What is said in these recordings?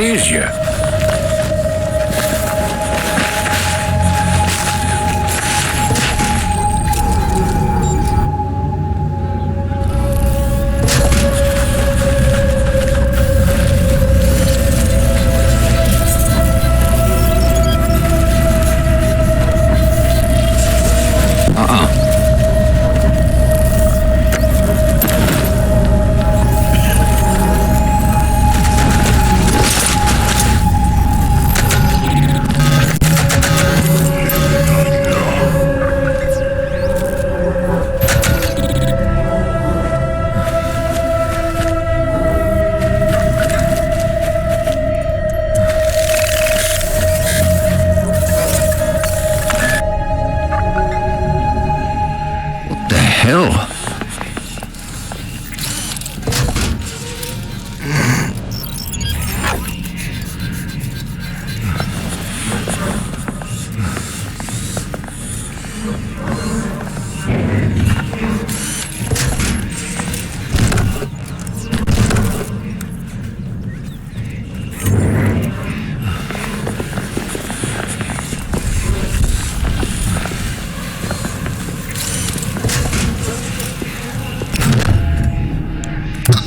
Is you?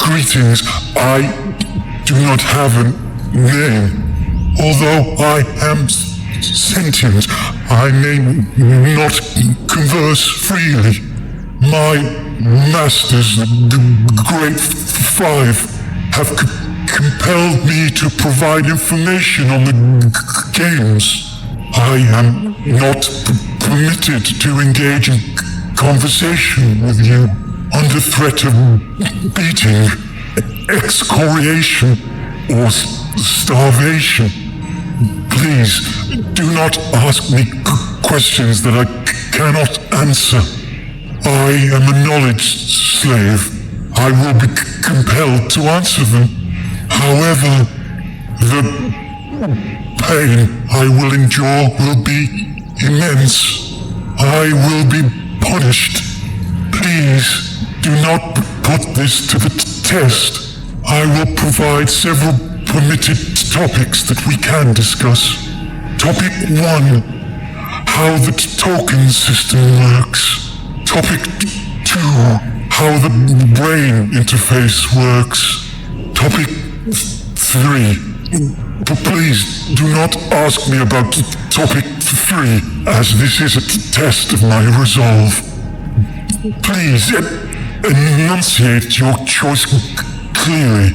Greetings, I do not have a name. Although I am sentient, I may not converse freely. My masters, the Great Five, have compelled me to provide information on the games. I am not permitted to engage in conversation with you under threat of beating, excoriation, or starvation. Please, do not ask me questions that I cannot answer. I am a knowledge slave. I will be compelled to answer them. However, the pain I will endure will be immense. I will be punished. Please, do not put this to the test. I will provide several permitted topics that we can discuss. Topic 1, how the token system works. Topic 2, how the brain interface works. Topic 3, please do not ask me about topic 3, as this is a test of my resolve. Please, enunciate your choice clearly.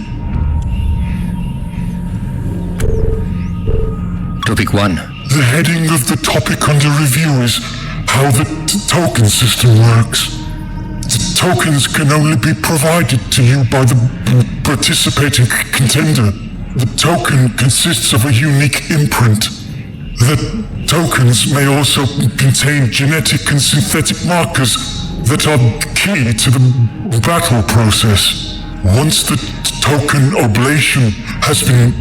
Topic 1. The heading of the topic under review is how the token system works. The tokens can only be provided to you by the participating contender. The token consists of a unique imprint. The tokens may also contain genetic and synthetic markers that are key to the battle process. Once the token oblation has been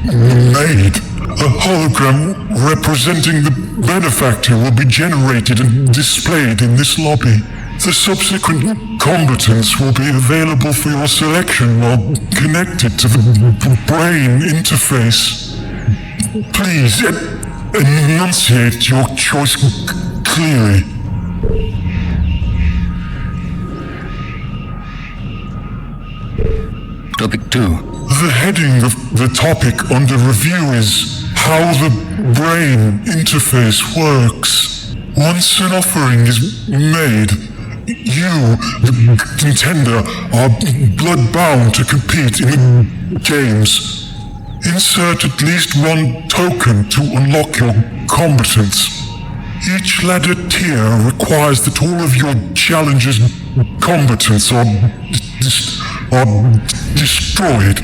made, a hologram representing the benefactor will be generated and displayed in this lobby. The subsequent combatants will be available for your selection while connected to the brain interface. Please, enunciate your choice clearly. Topic 2. The heading of the topic under review is how the brain interface works. Once an offering is made, you, the contender, are blood-bound to compete in the games. Insert at least one token to unlock your combatants. Each ladder tier requires that all of your challenger's combatants are destroyed.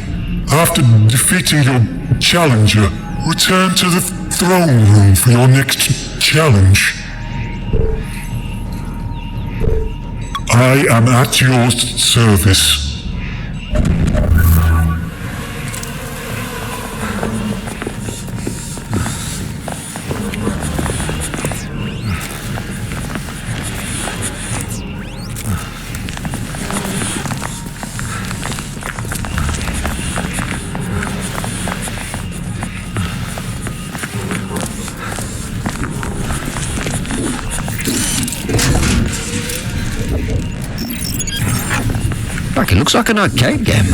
After defeating your challenger, return to the throne room for your next challenge. I am at your service. Like, it looks like an arcade game.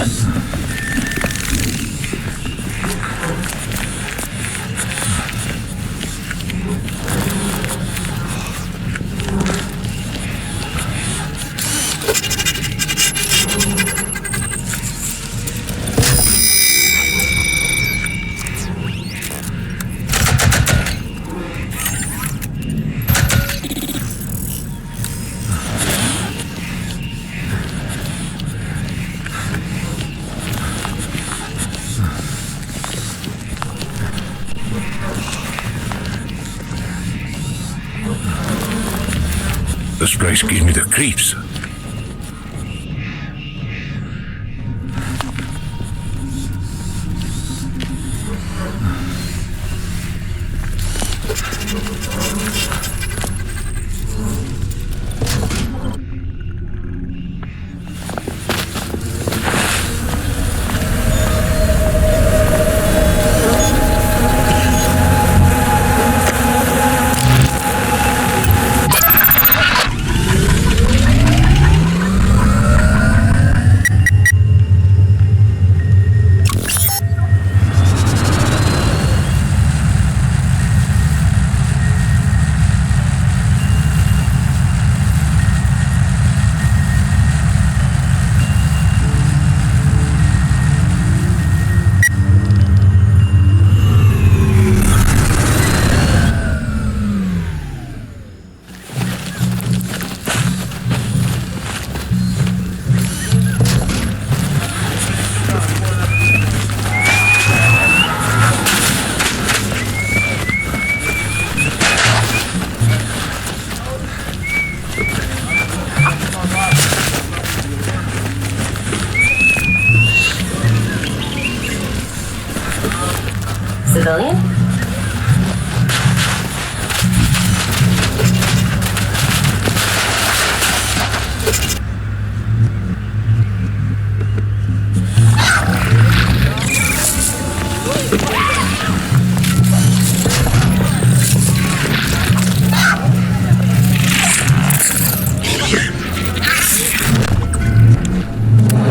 This place gives me the creeps. Civilian?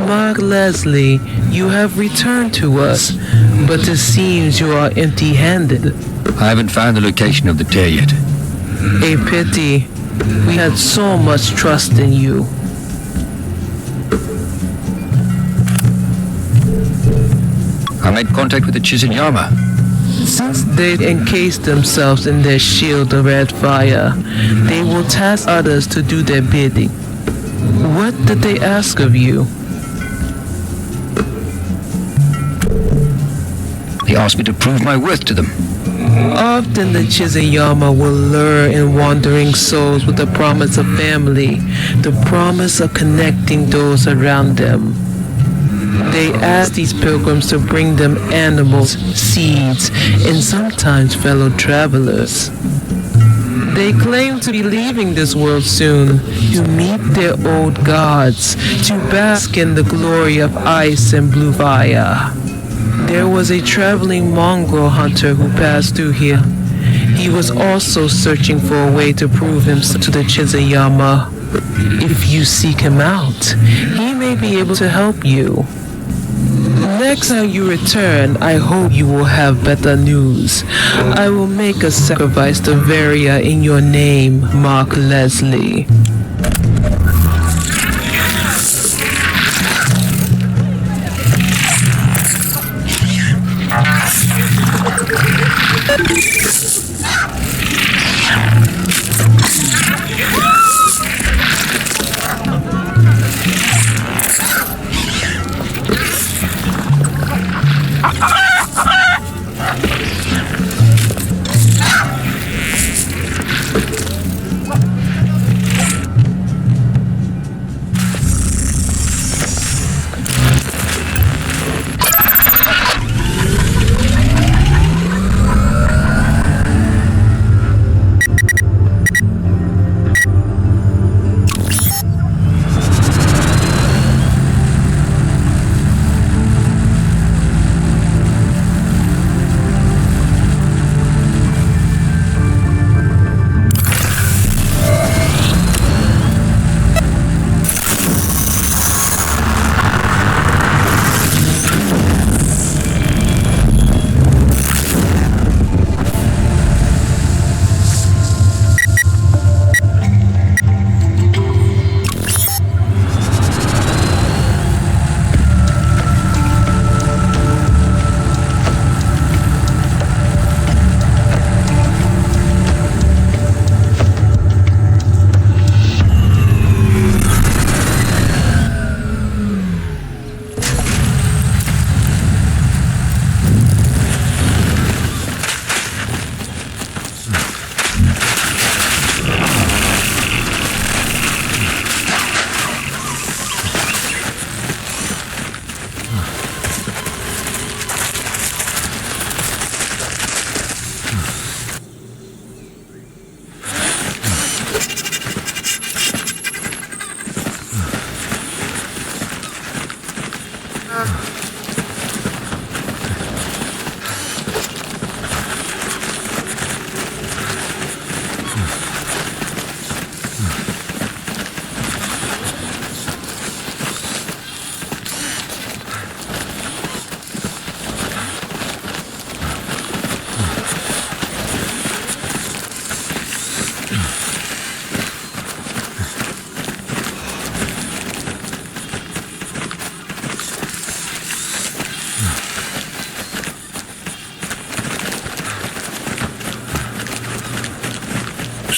Mark Leslie, you have returned to us, but it seems you are empty-handed. I haven't found the location of the tear yet. A pity. We had so much trust in you. I made contact with the Chiznyhama. Since they encase themselves in their shield of red fire, they will task others to do their bidding. What did they ask of you? They asked me to prove my worth to them. Often the Chiznyhama will lure in wandering souls with the promise of family, the promise of connecting those around them. They ask these pilgrims to bring them animals, seeds, and sometimes fellow travelers. They claim to be leaving this world soon to meet their old gods, to bask in the glory of ice and blue fire. There was a traveling mongrel hunter who passed through here. He was also searching for a way to prove himself to the Chiznyhama. If you seek him out, he may be able to help you. Next time you return, I hope you will have better news. I will make a sacrifice to Varia in your name, Mark Leslie.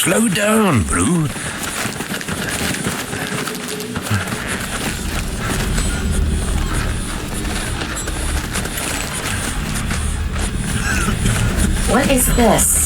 Slow down, bro. What is this?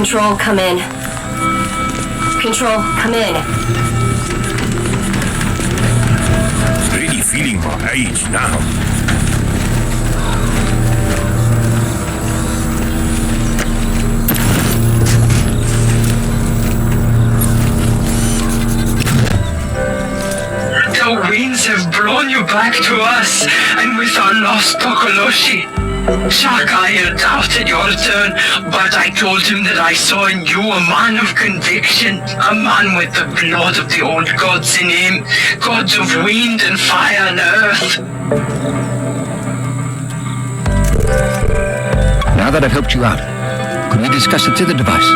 Control, come in. Control, come in. Really feeling my age now. The winds have blown you back to us, and with our lost Tokoloshi. Shakael doubted your return, but I told him that I saw in you a man of conviction, a man with the blood of the old gods in him, gods of wind and fire and earth. Now that I've helped you out, could we discuss the tether device?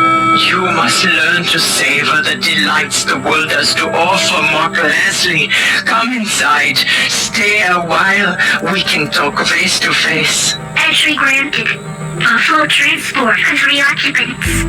You must learn to savor the delights the world has to offer, Mark Leslie. Come inside. Stay a while. We can talk face to face. Entry granted. A full transport of reoccupants.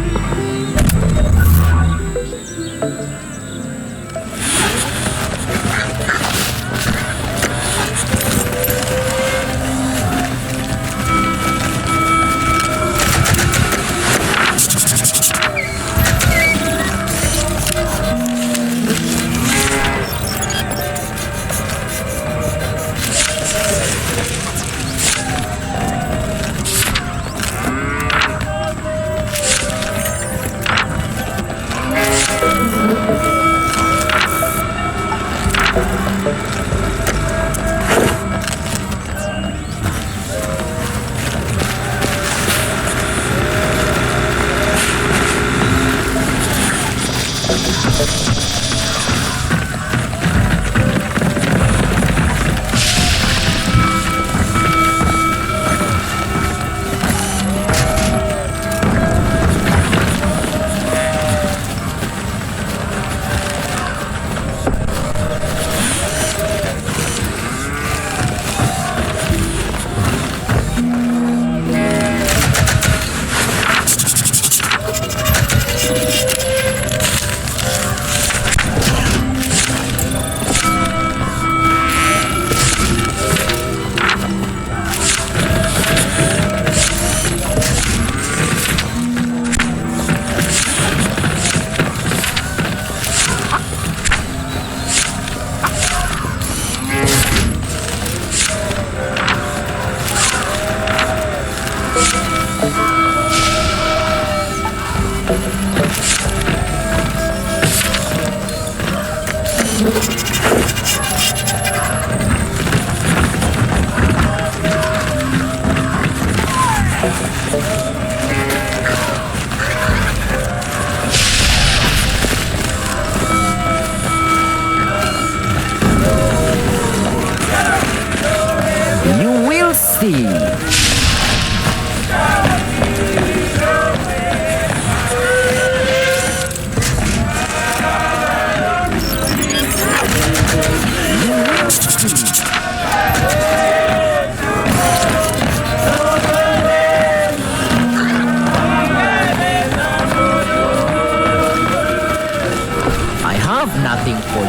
Nothing for you.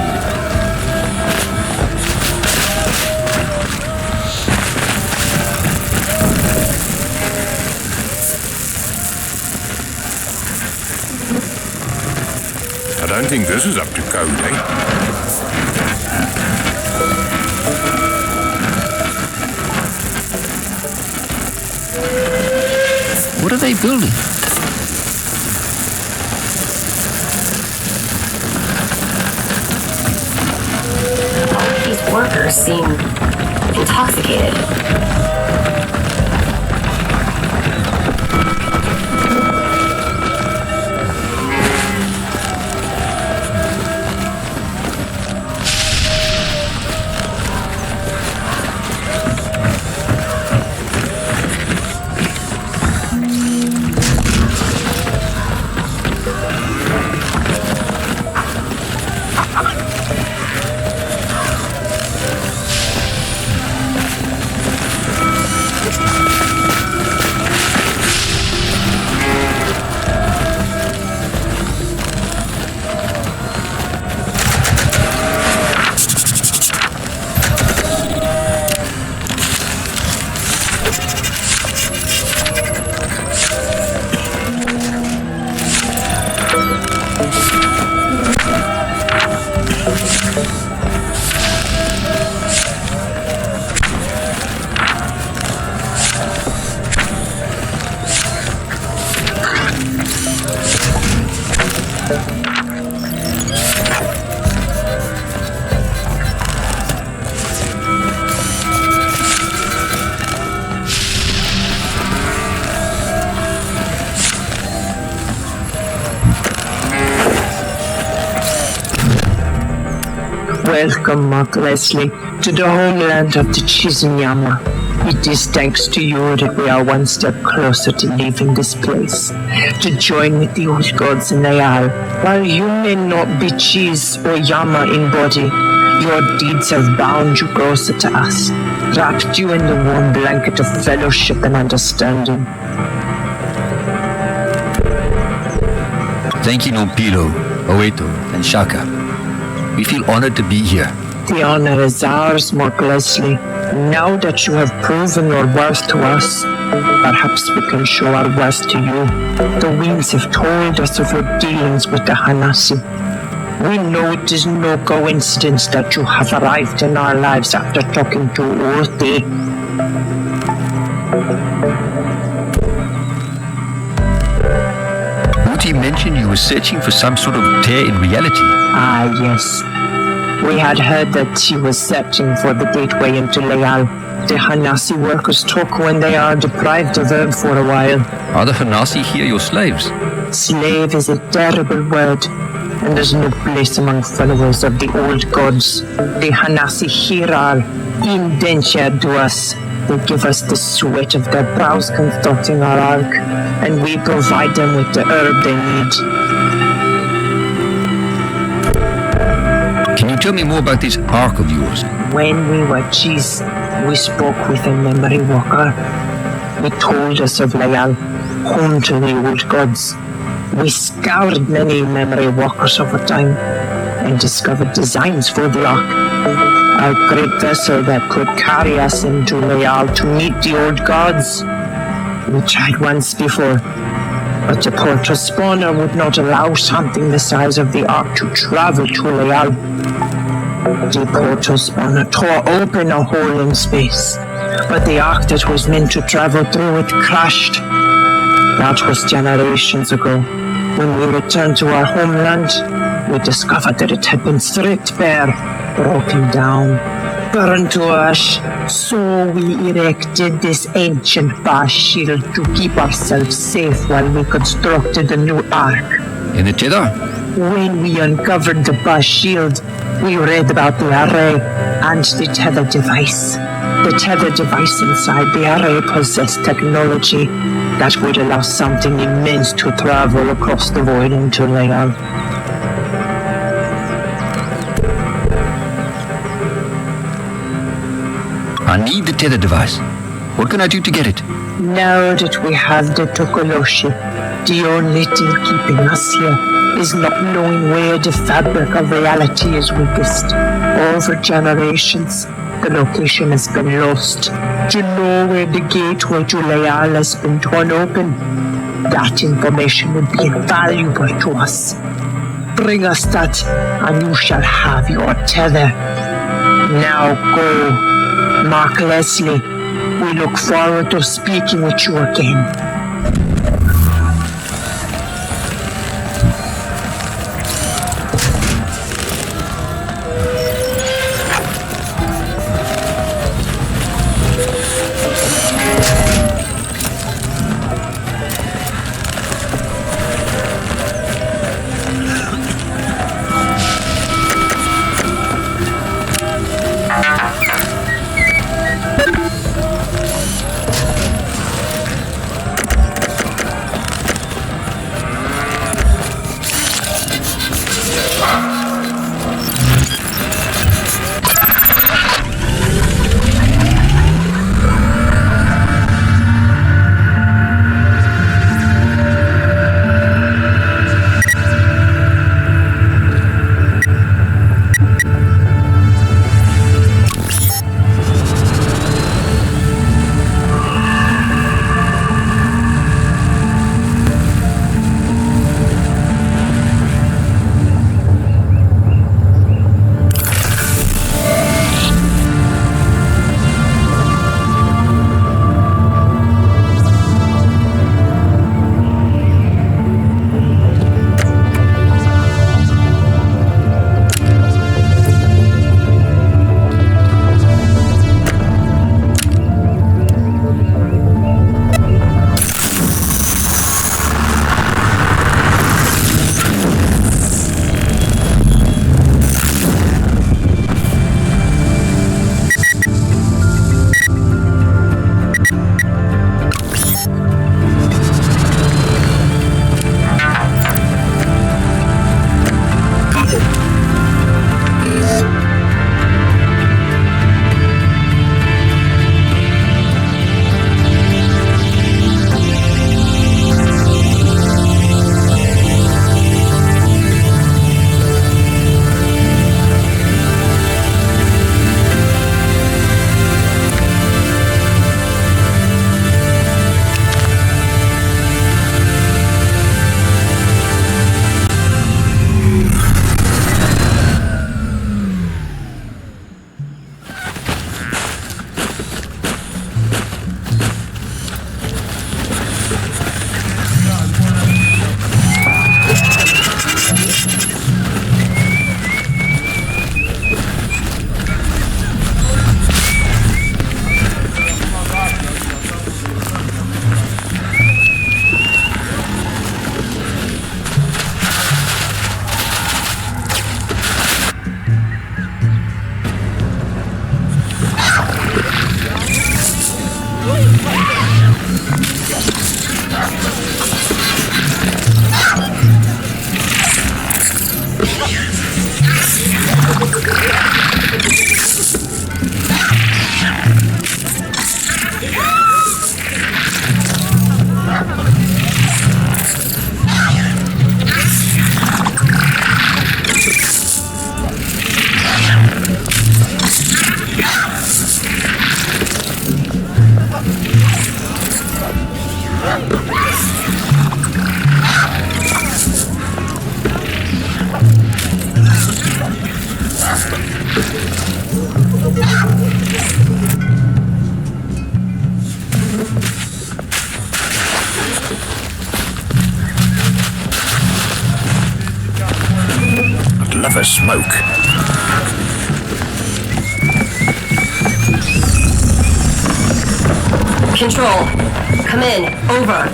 I don't think this is up to code, eh? What are they building? These workers seem intoxicated. Welcome, Mark Leslie, to the homeland of the Chiznyhama. It is thanks to you that we are one step closer to leaving this place, to join with the old gods in Leal. While you may not be Chiz or Yama in body, your deeds have bound you closer to us, wrapped you in the warm blanket of fellowship and understanding. Thank you, Nompilo, Oeto, and Shaka. We feel honored to be here. The honor is ours, Mark Leslie. Now that you have proven your worth to us, perhaps we can show our worth to you. The winds have told us of your dealings with the Hanasi. We know it is no coincidence that you have arrived in our lives after talking to Orte. Uti mentioned you were searching for some sort of tear in reality. Ah, yes. We had heard that he was searching for the gateway into Leal. The Hanasi workers talk when they are deprived of herb for a while. Are the Hanasi here your slaves? Slave is a terrible word, and there's no place among followers of the old gods. The Hanasi here are indentured to us. They give us the sweat of their brows consulting our arc, and we provide them with the herb they need. Can you tell me more about this arc of yours? When we were Chiz, we spoke with a memory walker. He told us of Leal, home to the old gods. We scoured many memory walkers over time and discovered designs for the ark. A great vessel that could carry us into Leal to meet the old gods. We tried once before, but the portal spawner would not allow something the size of the ark to travel to Leal. The portal spawner tore open a hole in space, but the ark that was meant to travel through it crashed. That was generations ago. When we returned to our homeland, we discovered that it had been stripped bare, broken down, burned to ash. So we erected this ancient bar shield to keep ourselves safe while we constructed a new ark. In the tether? When we uncovered the bar shield, we read about the array and the tether device. The tether device inside the array possessed technology that would allow something immense to travel across the void into Leal. I need the tether device. What can I do to get it? Now that we have the Tokoloshi, the only thing keeping us here is not knowing where the fabric of reality is weakest. Over generations, the location has been lost. To know where the gateway to Leal has been torn open, that information would be invaluable to us. Bring us that, and you shall have your tether. Now go, Mark Leslie. We look forward to speaking with you again. I'd love a smoke. Control. Come in. Over.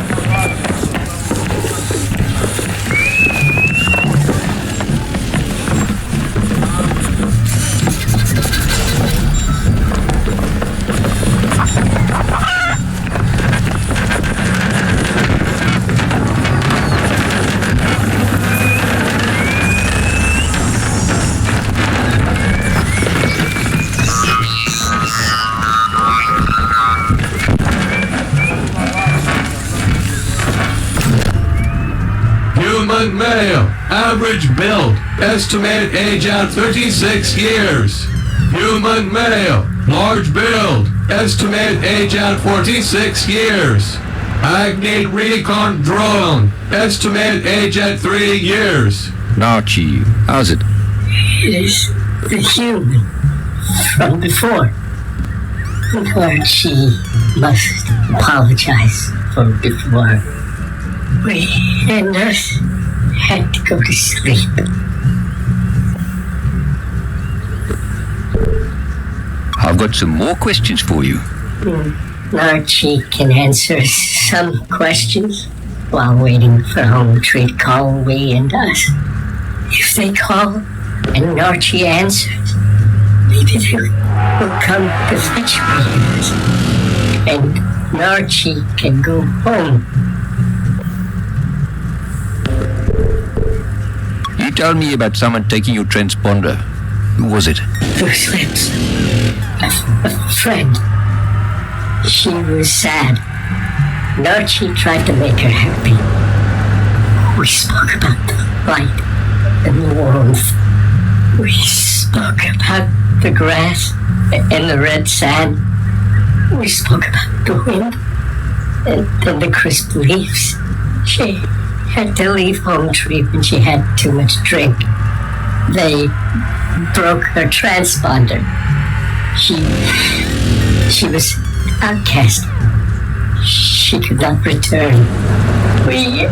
Human male, average build, estimated age at 36 years. Human male, large build, estimated age at 46 years. Agni recon drone, estimated age at 3 years. Narchi, how's it? It is the human from before. Lord, she must apologize for before. We and us had to go to sleep. I've got some more questions for you. Lord, she can answer some questions while waiting for home tree to call we and us. If they call and Narchi answers, maybe they will come to fetch me. And Narchi can go home. You told me about someone taking your transponder. Who was it? Whose lips? A friend. She was sad. Narchi tried to make her happy. We spoke about the light and the warmth. We spoke about the grass and the red sand. We spoke about the wind and the crisp leaves. She had to leave home tree when she had too much drink. They broke her transponder. She was outcast. She could not return. We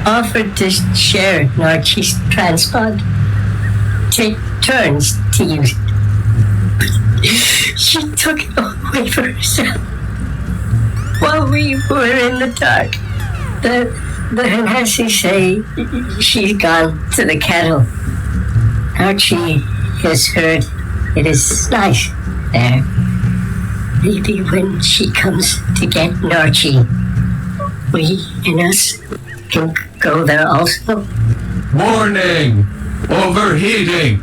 offered to share Narchi's transponder. Take turns to use it. But she took it away for herself. While we were in the dark, the Hanasi say she's gone to the kettle. Narchi has heard it is nice there. Maybe when she comes to get Narchi, we and us can go there also. Warning! Overheating!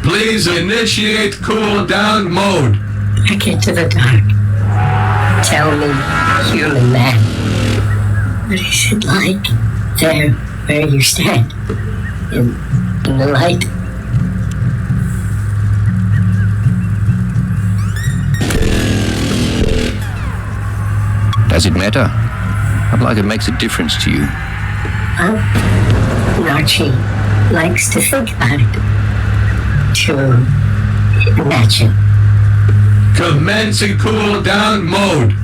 Please initiate cool down mode. Back into the dark. Tell me, human man, what is it like there where you stand? In the light? Does it matter? I'd like it makes a difference to you. Narchi likes to think about it. To imagine. Commencing cool down mode.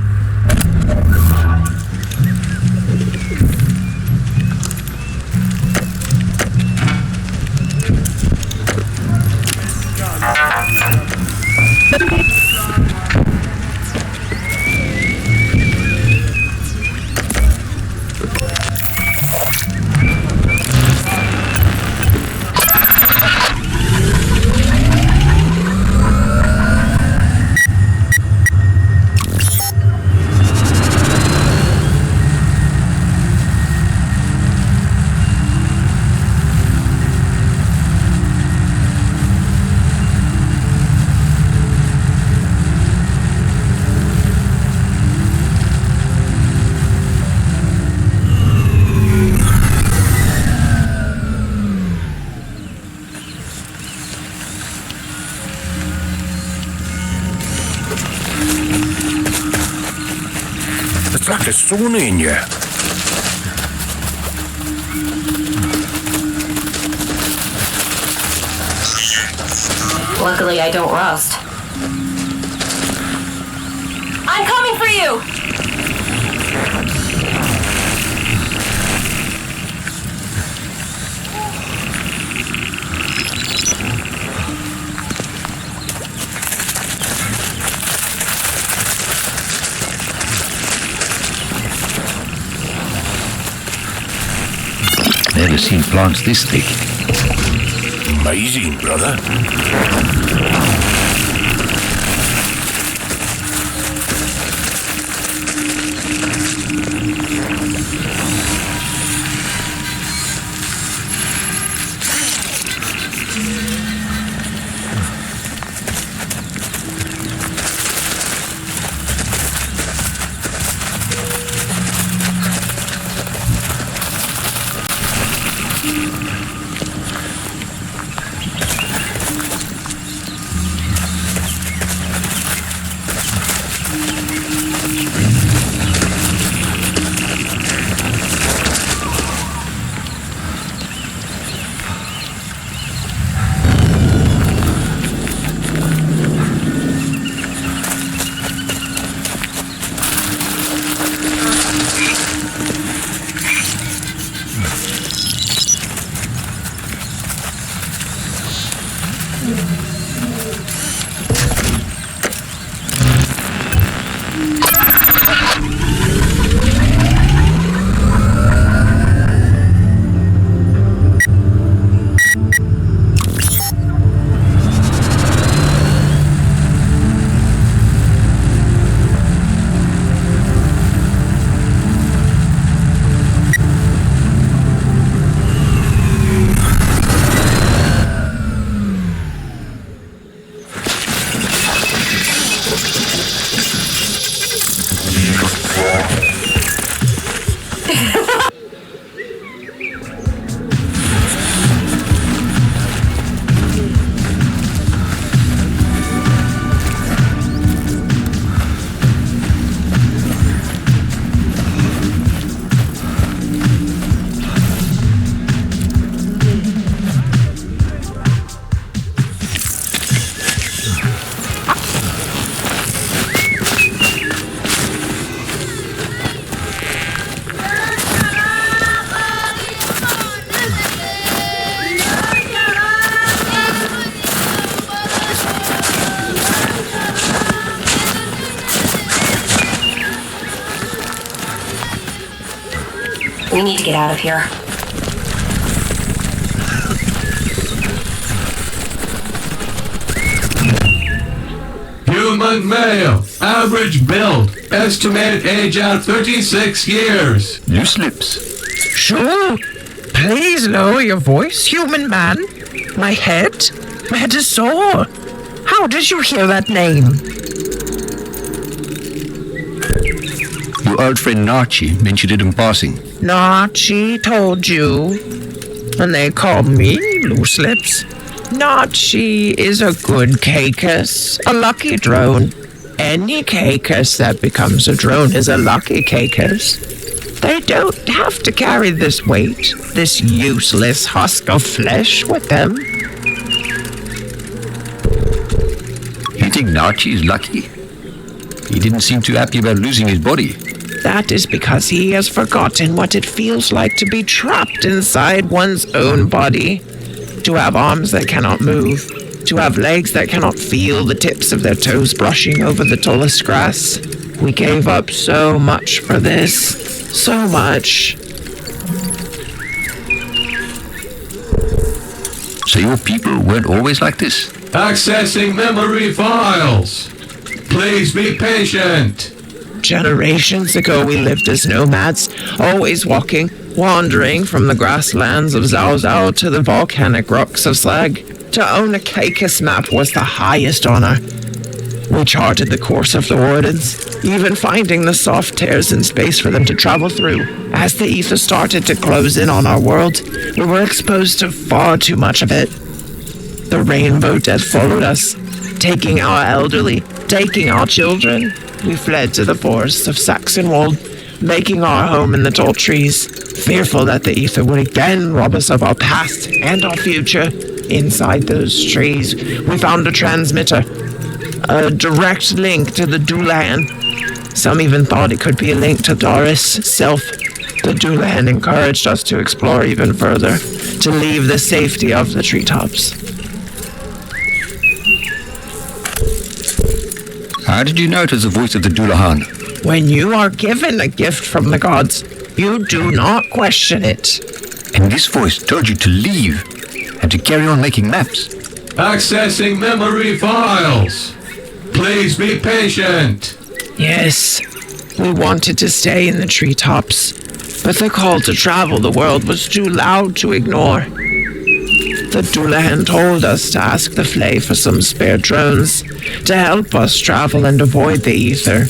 like a sauna in here. Luckily, I don't rust. I'm coming for you! Never seen plants this thick. Amazing, brother. We need to get out of here. Human male, average build, estimated age at 36 years. Loose lips. Sure. Please lower your voice, human man. My head is sore. How did you hear that name? Your old friend Nachi mentioned it in passing. Nachi told you. And they call me Loose Lips. Nachi is a good Caecus, a lucky drone. Any Caecus that becomes a drone is a lucky Caecus. They don't have to carry this weight, this useless husk of flesh with them. You think Nachi is lucky? He didn't seem too happy about losing his body. That is because he has forgotten what it feels like to be trapped inside one's own body. To have arms that cannot move. To have legs that cannot feel the tips of their toes brushing over the tallest grass. We gave up so much for this. So much. So your people weren't always like this? Accessing memory files. Please be patient. Generations ago we lived as nomads, always walking, wandering from the grasslands of Zhao Zhao to the volcanic rocks of Slag. To own a Caecus map was the highest honor. We charted the course of the wardens, even finding the soft tears in space for them to travel through. As the ether started to close in on our world, we were exposed to far too much of it. The rainbow death followed us, taking our elderly, taking our children. We fled to the forests of Saxonwald, making our home in the tall trees, fearful that the ether would again rob us of our past and our future. Inside those trees, we found a transmitter, a direct link to the Doulahan. Some even thought it could be a link to Doris' self. The Doulahan encouraged us to explore even further, to leave the safety of the treetops. How did you know it was the voice of the Doulahan? When you are given a gift from the gods, you do not question it. And this voice told you to leave and to carry on making maps. Accessing memory files. Please be patient. Yes, we wanted to stay in the treetops, but the call to travel the world was too loud to ignore. The Doulahan told us to ask the Flay for some spare drones to help us travel and avoid the ether.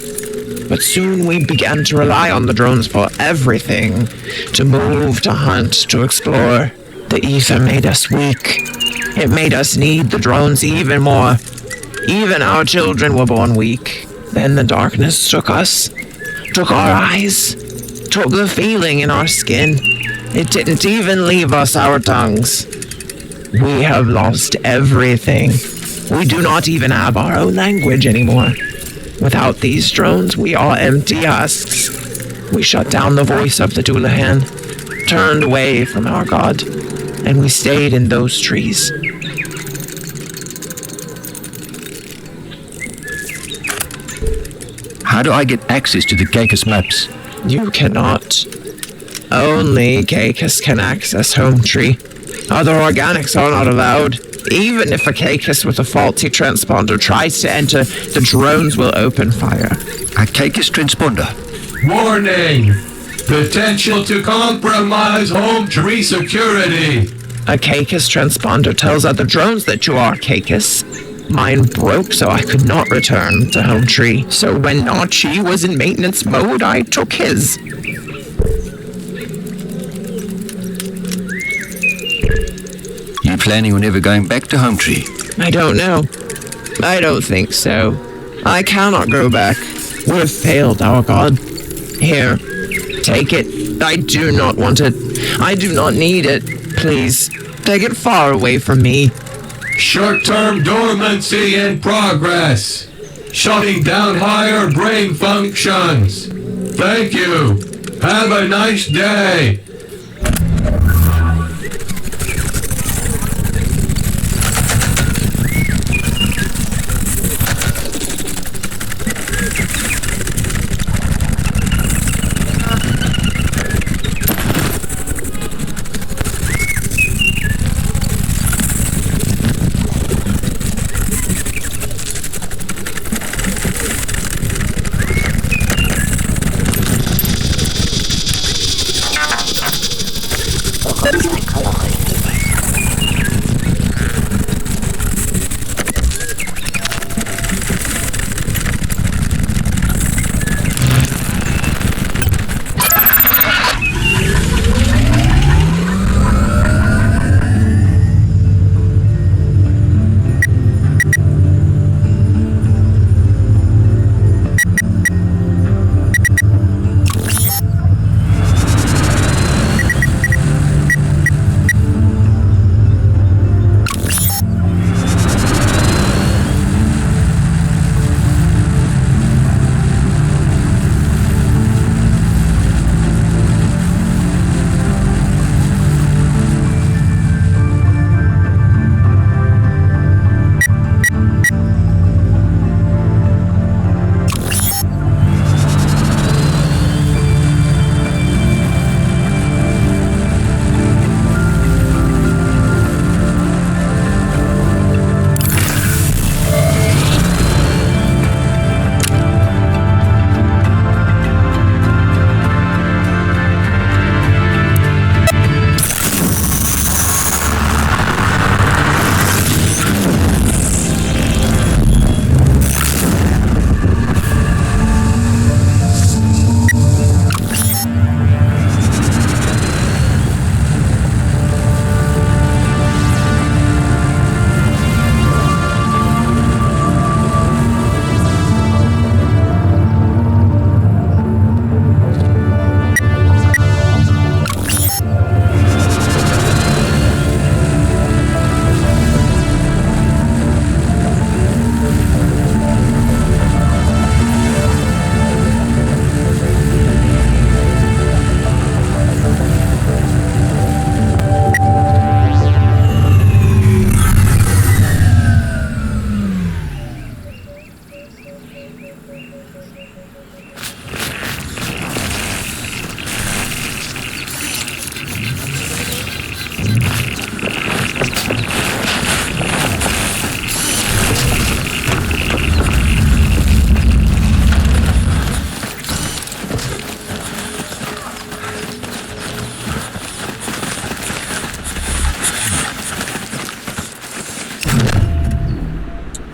But soon we began to rely on the drones for everything, to move, to hunt, to explore. The ether made us weak. It made us need the drones even more. Even our children were born weak. Then the darkness took us, took our eyes, took the feeling in our skin. It didn't even leave us our tongues. We have lost everything. We do not even have our own language anymore. Without these drones, we are empty husks. We shut down the voice of the Doulahan, turned away from our god, and we stayed in those trees. How do I get access to the Caecus maps? You cannot. Only Caecus can access Home Tree. Other organics are not allowed. Even if a Caecus with a faulty transponder tries to enter, the drones will open fire. A Caecus transponder? Warning! Potential to compromise Home Tree security. A Caecus transponder tells other drones that you are Caecus. Mine broke, so I could not return to Home Tree. So when Nachi was in maintenance mode, I took his. You planning on ever going back to Home Tree? I don't know. I don't think so. I cannot go back. We have failed our god. Here, take it. I do not want it. I do not need it. Please, take it far away from me. Short-term dormancy in progress. Shutting down higher brain functions. Thank you. Have a nice day.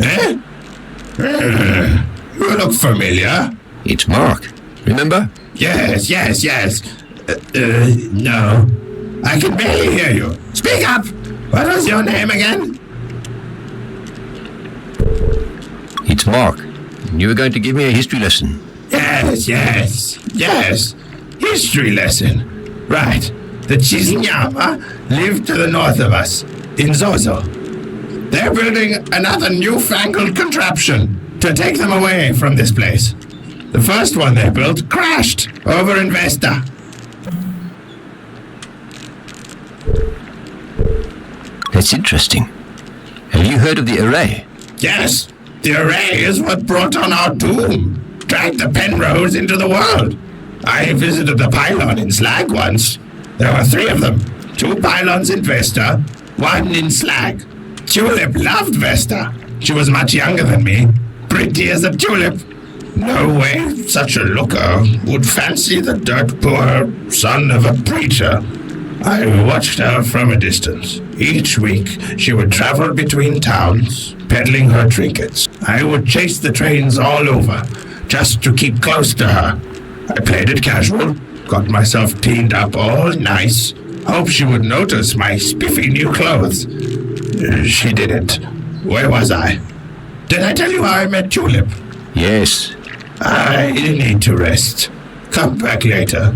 Eh? You look familiar. It's Mark. Remember? Yes. No. I can barely hear you. Speak up! What was your name again? It's Mark. You were going to give me a history lesson. Yes. History lesson. Right. The Chiznyhama live to the north of us, in Zozo. They're building another newfangled contraption to take them away from this place. The first one they built crashed over in Vesta. That's interesting. Have you heard of the array? Yes, the array is what brought on our doom. Dragged the Penrose into the world. I visited the pylon in Slag once. There were 3 of them. 2 pylons in Vesta, 1 in Slag. Tulip loved Vesta. She was much younger than me. Pretty as a tulip. No way such a looker would fancy the dirt poor son of a preacher. I watched her from a distance. Each week, she would travel between towns, peddling her trinkets. I would chase the trains all over, just to keep close to her. I played it casual, got myself cleaned up all nice. Hope she would notice my spiffy new clothes. She didn't. Where was I? Did I tell you how I met Tulip? Yes. I need to rest. Come back later.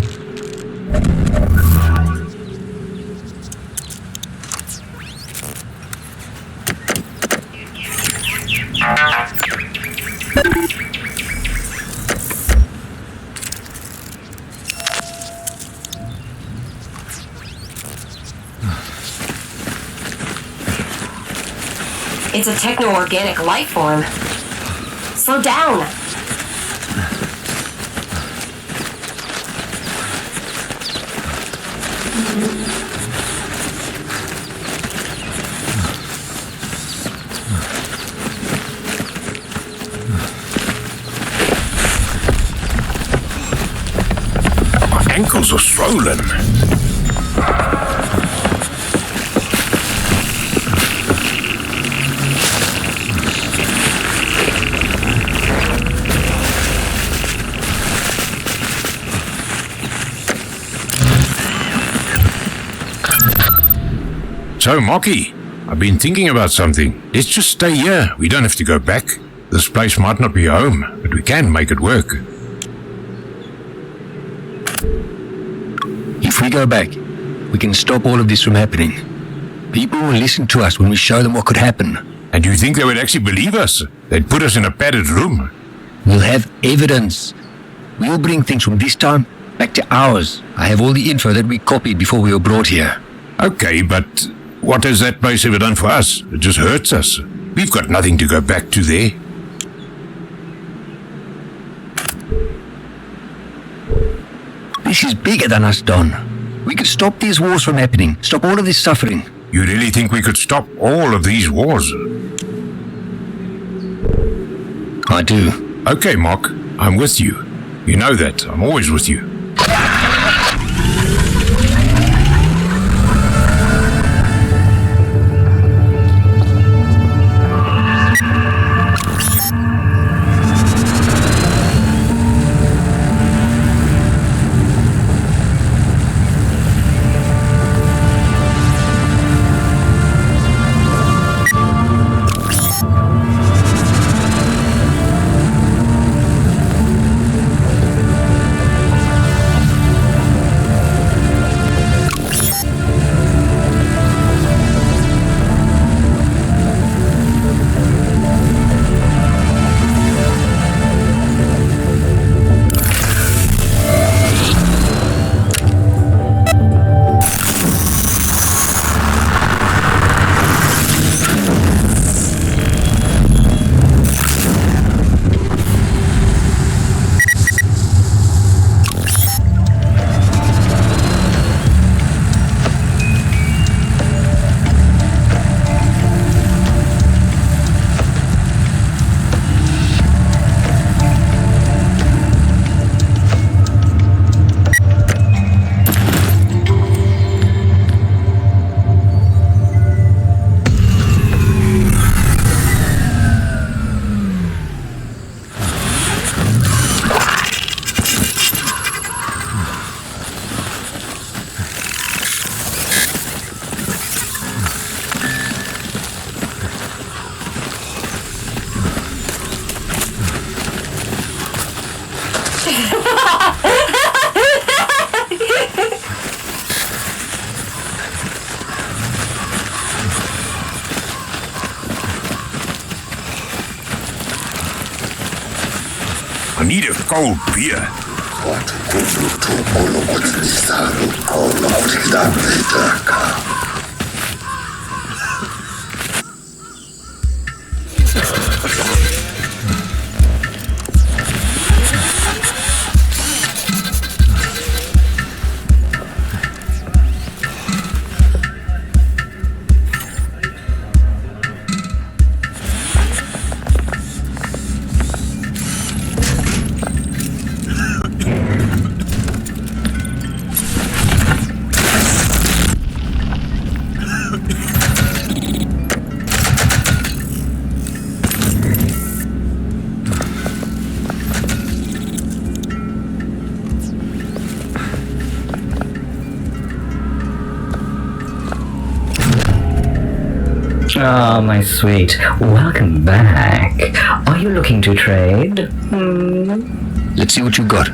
It's a techno-organic life form. Slow down. My ankles are swollen. So, Mocky, I've been thinking about something. Let's just stay here. We don't have to go back. This place might not be home, but we can make it work. If we go back, we can stop all of this from happening. People will listen to us when we show them what could happen. And you think they would actually believe us? They'd put us in a padded room. We'll have evidence. We'll bring things from this time back to ours. I have all the info that we copied before we were brought here. Okay, but what has that place ever done for us? It just hurts us. We've got nothing to go back to there. This is bigger than us, Don. We could stop these wars from happening, stop all of this suffering. You really think we could stop all of these wars? I do. Okay, Mark, I'm with you. You know that. I'm always with you. I need a cold beer. Ah, my sweet. Welcome back. Are you looking to trade? Let's see what you got.